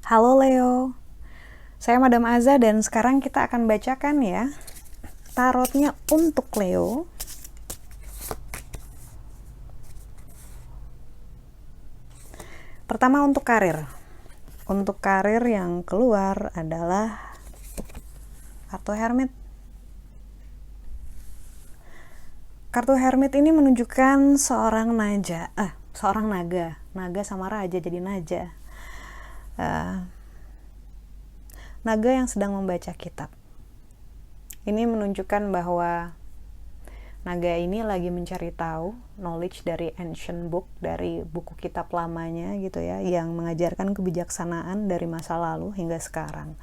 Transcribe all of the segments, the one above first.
Halo Leo, saya Madam Aza dan sekarang kita akan bacakan ya tarotnya untuk Leo. Pertama untuk karir. Untuk karir yang keluar adalah kartu Hermit. Kartu Hermit ini menunjukkan seorang naga sama raja jadi naja. Naga yang sedang membaca kitab. Ini menunjukkan bahwa naga ini lagi mencari tahu knowledge dari ancient book, dari buku kitab lamanya gitu ya, yang mengajarkan kebijaksanaan dari masa lalu hingga sekarang.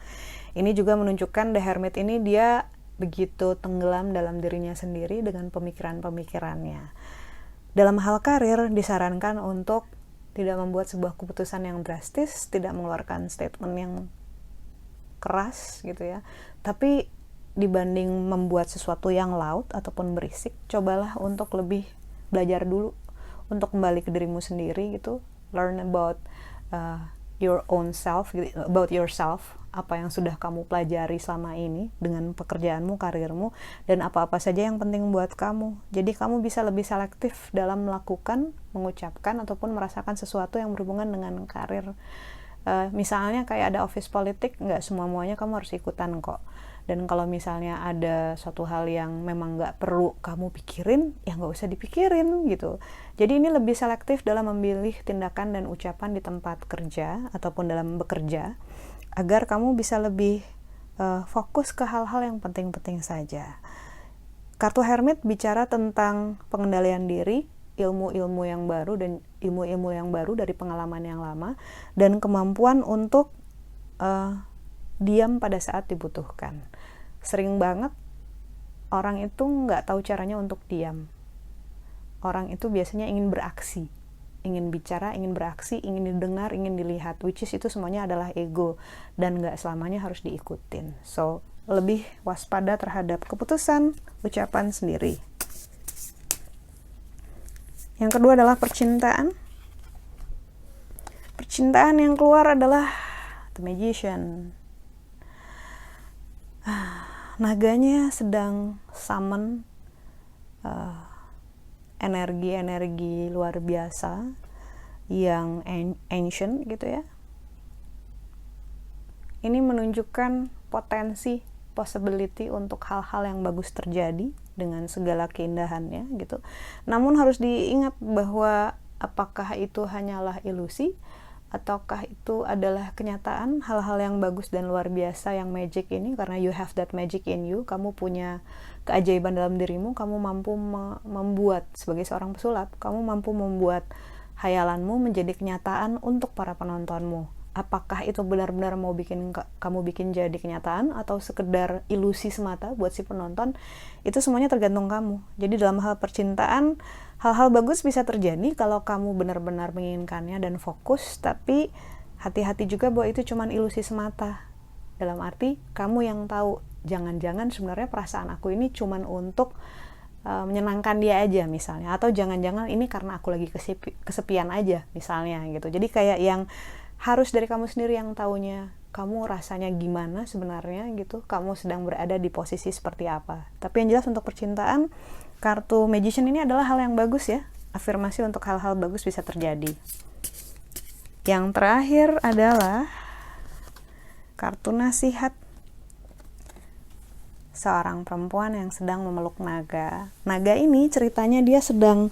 Ini juga menunjukkan The Hermit ini dia begitu tenggelam dalam dirinya sendiri dengan pemikiran-pemikirannya. Dalam hal karir disarankan untuk tidak membuat sebuah keputusan yang drastis, tidak mengeluarkan statement yang keras gitu ya. Tapi dibanding membuat sesuatu yang loud ataupun berisik, cobalah untuk lebih belajar dulu untuk kembali ke dirimu sendiri gitu. Learn about your own self, about yourself, apa yang sudah kamu pelajari selama ini dengan pekerjaanmu, karirmu, dan apa-apa saja yang penting buat kamu. Jadi kamu bisa lebih selektif dalam melakukan, mengucapkan, ataupun merasakan sesuatu yang berhubungan dengan karir. Misalnya kayak ada office politik, nggak semua-muanya kamu harus ikutan kok. Dan kalau misalnya ada suatu hal yang memang nggak perlu kamu pikirin, ya nggak usah dipikirin gitu. Jadi ini lebih selektif dalam memilih tindakan dan ucapan di tempat kerja ataupun dalam bekerja, agar kamu bisa lebih fokus ke hal-hal yang penting-penting saja. Kartu Hermit bicara tentang pengendalian diri, ilmu-ilmu yang baru dan ilmu-ilmu yang baru dari pengalaman yang lama, dan kemampuan untuk diam pada saat dibutuhkan. Sering banget orang itu nggak tahu caranya untuk diam. Orang itu biasanya ingin beraksi, ingin bicara, ingin beraksi, ingin didengar, ingin dilihat, which is itu semuanya adalah ego dan nggak selamanya harus diikutin. So, lebih waspada terhadap keputusan, ucapan sendiri. Yang kedua adalah percintaan. Percintaan yang keluar adalah The Magician. Naganya sedang summon energi-energi luar biasa yang ancient gitu ya. Ini menunjukkan potensi, possibility untuk hal-hal yang bagus terjadi dengan segala keindahannya gitu. Namun harus diingat bahwa apakah itu hanyalah ilusi ataukah itu adalah kenyataan, hal-hal yang bagus dan luar biasa yang magic ini, karena you have that magic in you, kamu punya keajaiban dalam dirimu, kamu mampu membuat, sebagai seorang pesulap, kamu mampu membuat hayalanmu menjadi kenyataan untuk para penontonmu. Apakah itu benar-benar mau kamu bikin jadi kenyataan atau sekedar ilusi semata buat si penonton, itu semuanya tergantung kamu. Jadi dalam hal percintaan, hal-hal bagus bisa terjadi kalau kamu benar-benar menginginkannya dan fokus, tapi hati-hati juga bahwa itu cuma ilusi semata. Dalam arti, kamu yang tahu, jangan-jangan sebenarnya perasaan aku ini cuma untuk menyenangkan dia aja misalnya, atau jangan-jangan ini karena aku lagi kesepian aja misalnya gitu. Jadi kayak yang harus dari kamu sendiri yang taunya, kamu rasanya gimana sebenarnya gitu, kamu sedang berada di posisi seperti apa. Tapi yang jelas untuk percintaan, kartu Magician ini adalah hal yang bagus ya, afirmasi untuk hal-hal bagus bisa terjadi. Yang terakhir adalah kartu nasihat. Seorang perempuan yang sedang memeluk naga. Naga ini ceritanya dia sedang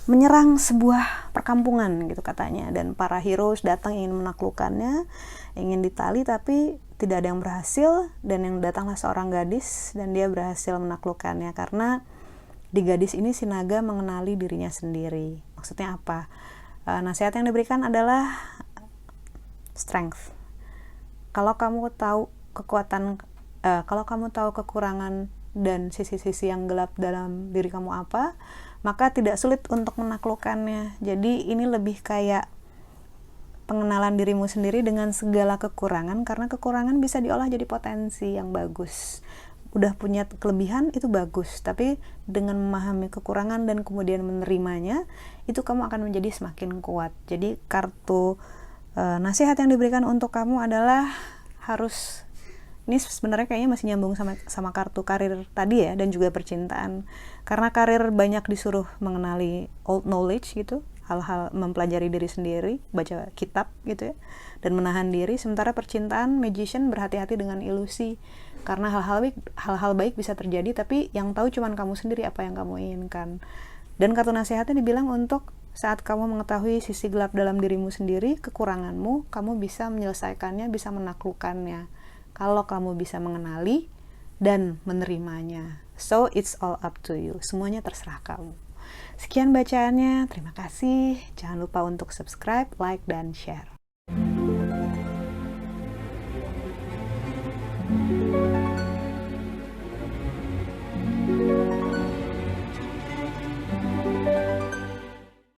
menyerang sebuah perkampungan gitu katanya, dan para heroes datang ingin menaklukkannya, ingin ditali, tapi tidak ada yang berhasil, dan yang datanglah seorang gadis dan dia berhasil menaklukkannya. Karena di gadis ini si naga mengenali dirinya sendiri. Maksudnya apa? Nasihat yang diberikan adalah strength. Kalau kamu tahu kalau kamu tahu kekurangan dan sisi-sisi yang gelap dalam diri kamu apa, maka tidak sulit untuk menaklukkannya. Jadi ini lebih kayak pengenalan dirimu sendiri dengan segala kekurangan, karena kekurangan bisa diolah jadi potensi yang bagus. udah punya kelebihan itu bagus, tapi dengan memahami kekurangan dan kemudian menerimanya, itu kamu akan menjadi semakin kuat. Jadi kartu nasihat yang diberikan untuk kamu adalah harus, ini sebenarnya kayaknya masih nyambung sama kartu karir tadi ya, dan juga percintaan. Karena karir banyak disuruh mengenali old knowledge gitu, hal-hal mempelajari diri sendiri, baca kitab gitu ya, dan menahan diri. Sementara percintaan, magician berhati-hati dengan ilusi, karena hal-hal baik bisa terjadi, tapi yang tahu cuman kamu sendiri apa yang kamu inginkan. Dan kartu nasihatnya dibilang untuk saat kamu mengetahui sisi gelap dalam dirimu sendiri, kekuranganmu, kamu bisa menyelesaikannya, bisa menaklukkannya kalau kamu bisa mengenali dan menerimanya. So it's all up to you, semuanya terserah kamu. Sekian bacaannya, terima kasih. Jangan lupa untuk subscribe, like, dan share.